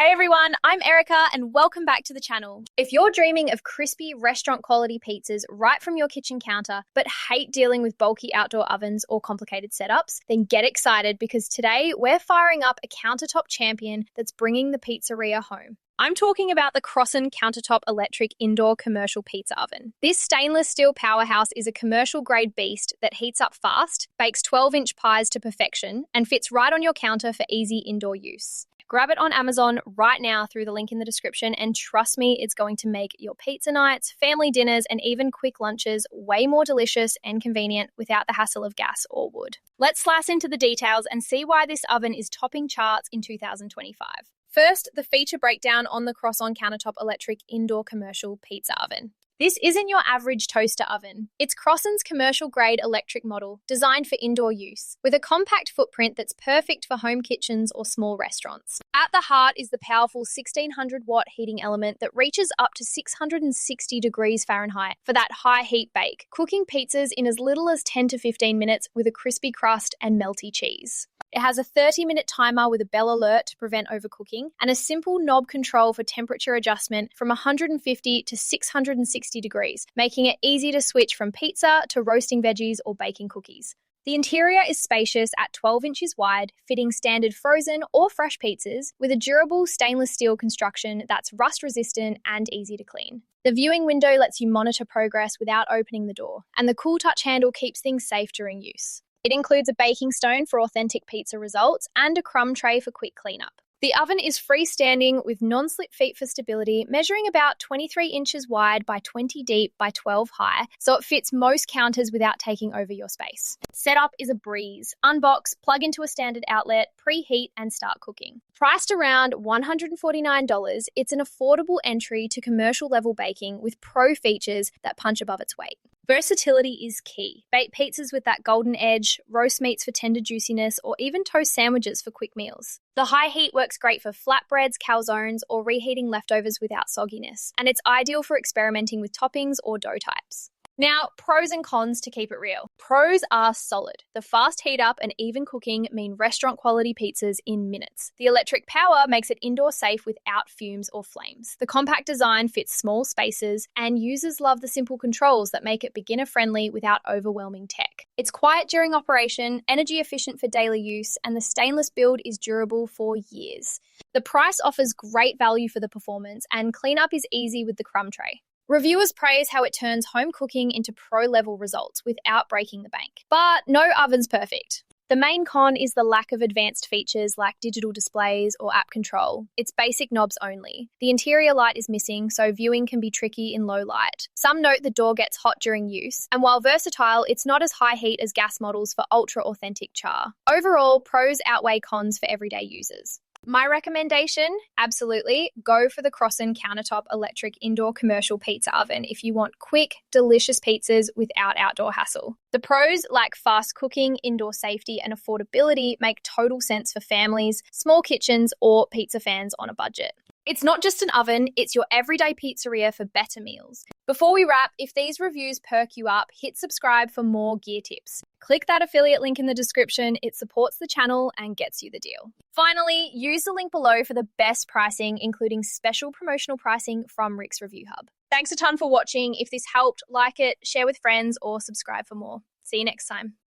Hey everyone, I'm Erica and welcome back to the channel. If you're dreaming of crispy restaurant quality pizzas right from your kitchen counter, but hate dealing with bulky outdoor ovens or complicated setups, then get excited because today we're firing up a countertop champion that's bringing the pizzeria home. I'm talking about the CROSSON Countertop electric indoor commercial pizza oven. This stainless steel powerhouse is a commercial grade beast that heats up fast, bakes 12-inch pies to perfection, and fits right on your counter for easy indoor use. Grab it on Amazon right now through the link in the description, and trust me, it's going to make your pizza nights, family dinners, and even quick lunches way more delicious and convenient without the hassle of gas or wood. Let's slice into the details and see why this oven is topping charts in 2025. First, the feature breakdown on the CROSSON Countertop electric indoor commercial pizza oven. This isn't your average toaster oven. It's CROSSON's commercial-grade electric model designed for indoor use, with a compact footprint that's perfect for home kitchens or small restaurants. At the heart is the powerful 1600-watt heating element that reaches up to 660 degrees Fahrenheit for that high-heat bake, cooking pizzas in as little as 10 to 15 minutes with a crispy crust and melty cheese. It has a 30-minute timer with a bell alert to prevent overcooking and a simple knob control for temperature adjustment from 150 to 660 degrees, making it easy to switch from pizza to roasting veggies or baking cookies. The interior is spacious at 12 inches wide, fitting standard frozen or fresh pizzas with a durable stainless steel construction that's rust-resistant and easy to clean. The viewing window lets you monitor progress without opening the door, and the cool touch handle keeps things safe during use. It includes a baking stone for authentic pizza results and a crumb tray for quick cleanup. The oven is freestanding with non-slip feet for stability, measuring about 23 inches wide by 20 deep by 12 high, so it fits most counters without taking over your space. Setup is a breeze. Unbox, plug into a standard outlet, preheat, and start cooking. Priced around $149, it's an affordable entry to commercial level baking with pro features that punch above its weight. Versatility is key. Bake pizzas with that golden edge, roast meats for tender juiciness, or even toast sandwiches for quick meals. The high heat works great for flatbreads, calzones, or reheating leftovers without sogginess, and it's ideal for experimenting with toppings or dough types. Now, pros and cons to keep it real. Pros are solid. The fast heat up and even cooking mean restaurant quality pizzas in minutes. The electric power makes it indoor safe without fumes or flames. The compact design fits small spaces, and users love the simple controls that make it beginner friendly without overwhelming tech. It's quiet during operation, energy efficient for daily use, and the stainless build is durable for years. The price offers great value for the performance, and cleanup is easy with the crumb tray. Reviewers praise how it turns home cooking into pro-level results without breaking the bank. But no oven's perfect. The main con is the lack of advanced features like digital displays or app control. It's basic knobs only. The interior light is missing, so viewing can be tricky in low light. Some note the door gets hot during use, and while versatile, it's not as high heat as gas models for ultra-authentic char. Overall, pros outweigh cons for everyday users. My recommendation, absolutely, go for the CROSSON Countertop electric indoor commercial pizza oven if you want quick, delicious pizzas without outdoor hassle. The pros, like fast cooking, indoor safety, and affordability, make total sense for families, small kitchens, or pizza fans on a budget. It's not just an oven, it's your everyday pizzeria for better meals. Before we wrap, if these reviews perk you up, hit subscribe for more gear tips. Click that affiliate link in the description. It supports the channel and gets you the deal. Finally, use the link below for the best pricing, including special promotional pricing from Rick's Review Hub. Thanks a ton for watching. If this helped, like it, share with friends, or subscribe for more. See you next time.